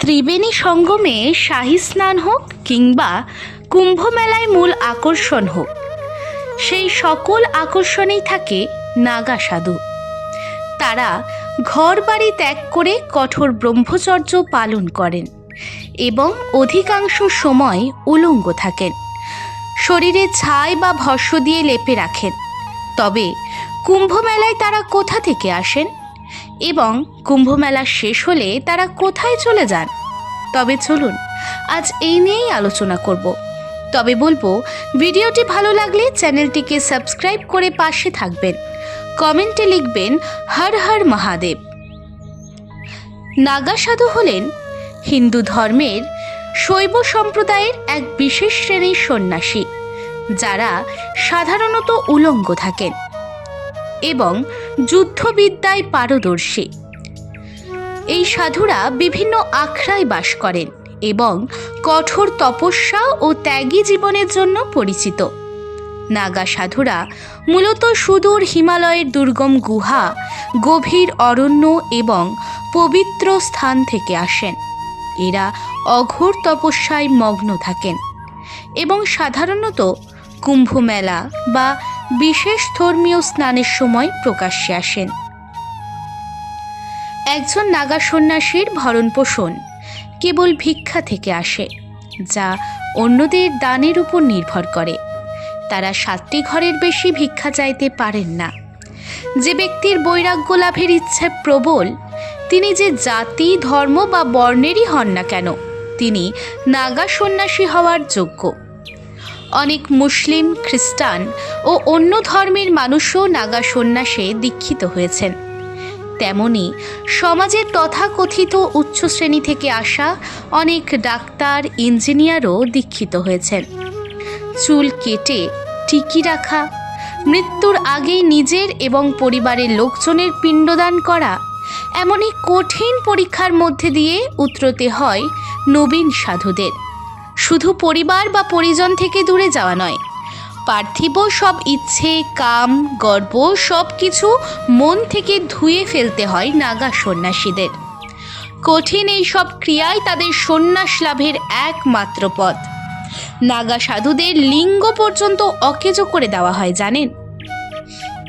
ত্রিবেণী সঙ্গমে শাহী স্নান হোক কিংবা কুম্ভ মেলায় মূল আকর্ষণ হোক, সেই সকল আকর্ষণেই থাকে নাগা সাধু। তারা ঘর বাড়ি ত্যাগ করে কঠোর ব্রহ্মচর্য পালন করেন এবং অধিকাংশ সময় উলঙ্গ থাকেন, শরীরে ছাই বা ভস্ম দিয়ে লেপে রাখেন। তবে কুম্ভ মেলায় তারা কোথা থেকে আসেন এবং কুম্ভ মেলা শেষ হলে তারা কোথায় চলে যান? তবে চলুন আজ এই নিয়েই আলোচনা করব। তবে বলবো, ভিডিওটি ভালো লাগলে চ্যানেলটিকে সাবস্ক্রাইব করে পাশে থাকবেন, কমেন্টে লিখবেন হর হর মহাদেব। নাগা সাধু হলেন হিন্দু ধর্মের শৈব সম্প্রদায়ের এক বিশেষ শ্রেণীর সন্ন্যাসী, যারা সাধারণত উলঙ্গ থাকেন এবং যুদ্ধবিদ্যায় পারদর্শী। এই সাধুরা বিভিন্ন আখড়ায় বাস করেন এবং কঠোর তপস্যা ও ত্যাগী জীবনের জন্য পরিচিত। নাগা সাধুরা মূলত সুদূর হিমালয়ের দুর্গম গুহা, গভীর অরণ্য এবং পবিত্র স্থান থেকে আসেন। এরা অঘোর তপস্যায় মগ্ন থাকেন এবং সাধারণত কুম্ভ মেলা বা বিশেষ ধর্মীয় স্নানের সময় প্রকাশ্যে আসেন। একজন নাগা সন্ন্যাসীর ভরণপোষণ কেবল ভিক্ষা থেকে আসে, যা অন্যদের দানের উপর নির্ভর করে। তারা 7টি ঘরের বেশি ভিক্ষা চাইতে পারেন না। যে ব্যক্তির বৈরাগ্য লাভের ইচ্ছে প্রবল, তিনি যে জাতি, ধর্ম বা বর্ণেরই হন না কেন, তিনি নাগা সন্ন্যাসী হওয়ার যোগ্য। অনেক মুসলিম, খ্রিস্টান ও অন্য ধর্মের মানুষও নাগা সন্ন্যাসে দীক্ষিত হয়েছেন। তেমনি সমাজের তথাকথিত উচ্চ শ্রেণী থেকে আসা অনেক ডাক্তার, ইঞ্জিনিয়ারও দীক্ষিত হয়েছেন। চুল কেটে টিকি রাখা, মৃত্যুর আগেই নিজের এবং পরিবারের লোকজনের পিণ্ডদান করা, এমনই কঠিন পরীক্ষার মধ্যে দিয়ে উতরতে হয় নবীন সাধুদের। শুধু পরিবার বা পরিজন থেকে দূরে যাওয়া নয়, পার্থিব সব ইচ্ছে, কাম, গর্ব সব কিছু মন থেকে ধুয়ে ফেলতে হয় নাগা সন্ন্যাসীদের। কঠিন এই সব ক্রিয়াই তাদের সন্ন্যাস লাভের একমাত্র পথ। নাগা সাধুদের লিঙ্গ পর্যন্ত অকেজো করে দেওয়া হয়, জানেন?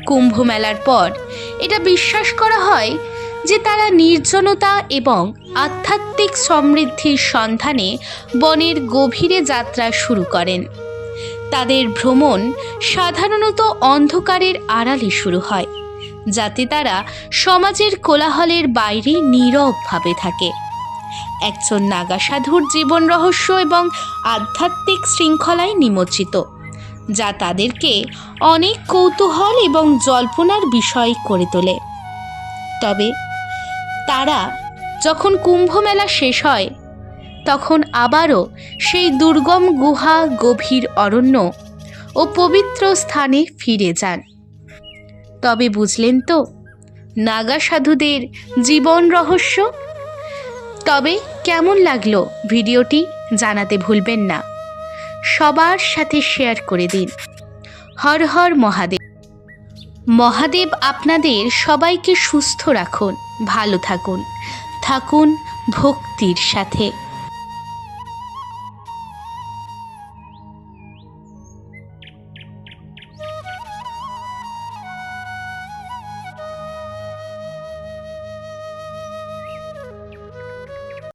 কুম্ভ মেলার পর এটা বিশ্বাস করা হয় যে তারা নির্জনতা এবং আধ্যাত্মিক সমৃদ্ধির সন্ধানে বনের গভীরে যাত্রা শুরু করেন। তাদের ভ্রমণ সাধারণত অন্ধকারের আড়ালে শুরু হয়, যাতে তারা সমাজের কোলাহলের বাইরে নীরবভাবে থাকে। একজন নাগা সাধুর জীবন রহস্য এবং আধ্যাত্মিক শৃঙ্খলায় নিমজ্জিত, যা তাদেরকে অনেক কৌতূহল এবং জল্পনার বিষয় করে তোলে। তবে তারা যখন কুম্ভ মেলা শেষ হয়, তখন আবারও সেই দুর্গম গুহা, গভীর অরণ্য ও পবিত্র স্থানে ফিরে যান। তবে বুঝলেন তো নাগা সাধুদের জীবন রহস্য? তবে কেমন লাগলো ভিডিওটি জানাতে ভুলবেন না। সবার সাথে শেয়ার করে দিন। হর হর মহাদেব। মহাদেব আপনাদের সবাইকে সুস্থ রাখুন, ভালো থাকুন, থাকুন ভক্তির সাথে।